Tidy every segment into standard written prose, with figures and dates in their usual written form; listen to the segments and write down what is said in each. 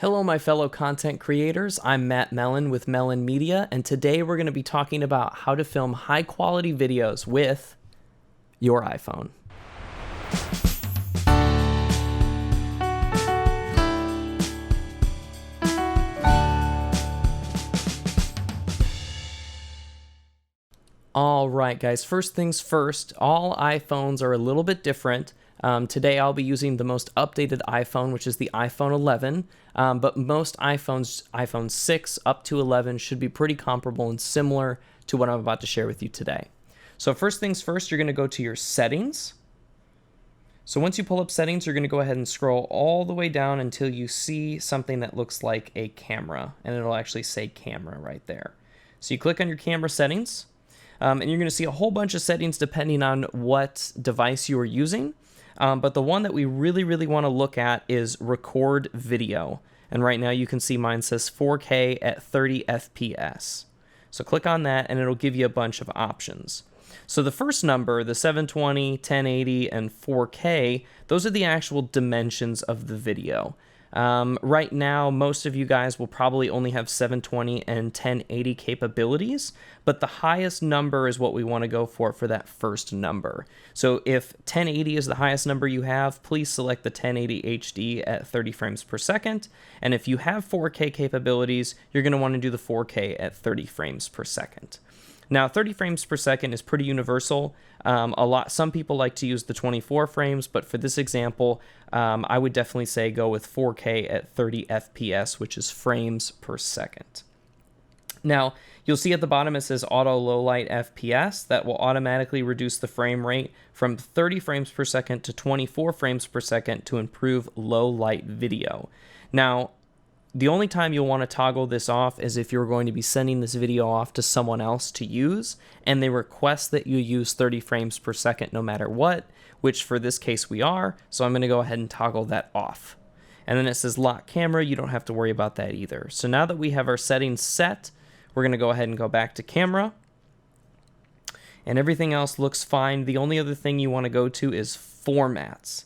Hello, my fellow content creators. I'm Matt Mellon with Mellon Media, and today we're going to be talking about how to film high-quality videos with your iPhone. All right, guys, first things first, all iPhones are a little bit different. Today I'll be using the most updated iPhone, which is the iPhone 11, but most iPhones, iPhone 6 up to 11, should be pretty comparable and similar to what I'm about to share with you today. So first things first, you're going to go to your settings. So once you pull up settings, you're going to go ahead and scroll all the way down until you see something that looks like a camera, and it'll actually say camera right there. So you click on your camera settings, and you're going to see a whole bunch of settings depending on what device you are using. But the one that we really want to look at is record video. And right now you can see mine says 4K at 30 FPS. So click on that and it'll give you a bunch of options. So the first number, the 720, 1080, and 4K, those are the actual dimensions of the video. Right now, most of you guys will probably only have 720 and 1080 capabilities, but the highest number is what we want to go for that first number. So if 1080 is the highest number you have, please select the 1080 HD at 30 frames per second. And if you have 4K capabilities, you're going to want to do the 4K at 30 frames per second. Now, 30 frames per second is pretty universal. Some people like to use the 24 frames, but for this example, I would definitely say go with 4K at 30 FPS, which is frames per second. Now, you'll see at the bottom it says Auto Low Light FPS. That will automatically reduce the frame rate from 30 frames per second to 24 frames per second to improve low light video. Now, the only time you'll want to toggle this off is if you're going to be sending this video off to someone else to use, and they request that you use 30 frames per second no matter what, which for this case we are, so I'm going to go ahead and toggle that off. And then it says lock camera, you don't have to worry about that either. So now that we have our settings set, we're going to go ahead and go back to camera, and everything else looks fine. The only other thing you want to go to is formats.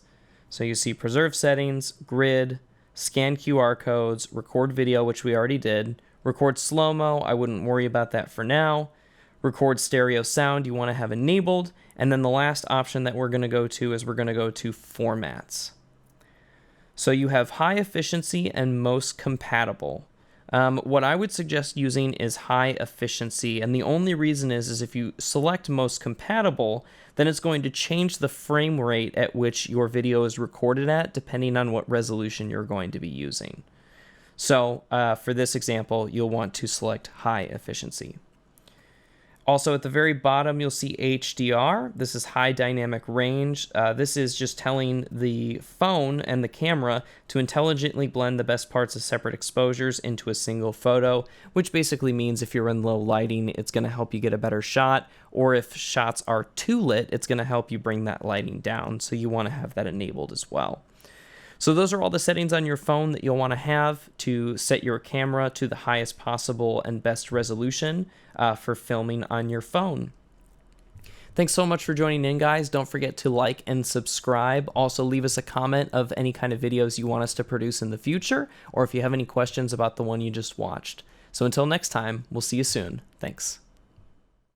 So you see preserve settings, grid, scan QR codes, record video, which we already did, record slow-mo, I wouldn't worry about that for now, record stereo sound you want to have enabled, and then the last option that we're going to go to is we're going to go to formats. So you have high efficiency and most compatible. What I would suggest using is high efficiency, and the only reason is if you select most compatible, then it's going to change the frame rate at which your video is recorded at, depending on what resolution you're going to be using. So for this example, you'll want to select high efficiency. Also at the very bottom, you'll see HDR. This is high dynamic range. This is just telling the phone and the camera to intelligently blend the best parts of separate exposures into a single photo, which basically means if you're in low lighting, it's going to help you get a better shot, or if shots are too lit, it's going to help you bring that lighting down. So you want to have that enabled as well. So those are all the settings on your phone that you'll want to have to set your camera to the highest possible and best resolution for filming on your phone. Thanks so much for joining in, guys. Don't forget to like and subscribe. Also, leave us a comment of any kind of videos you want us to produce in the future, or if you have any questions about the one you just watched. So until next time, we'll see you soon. Thanks.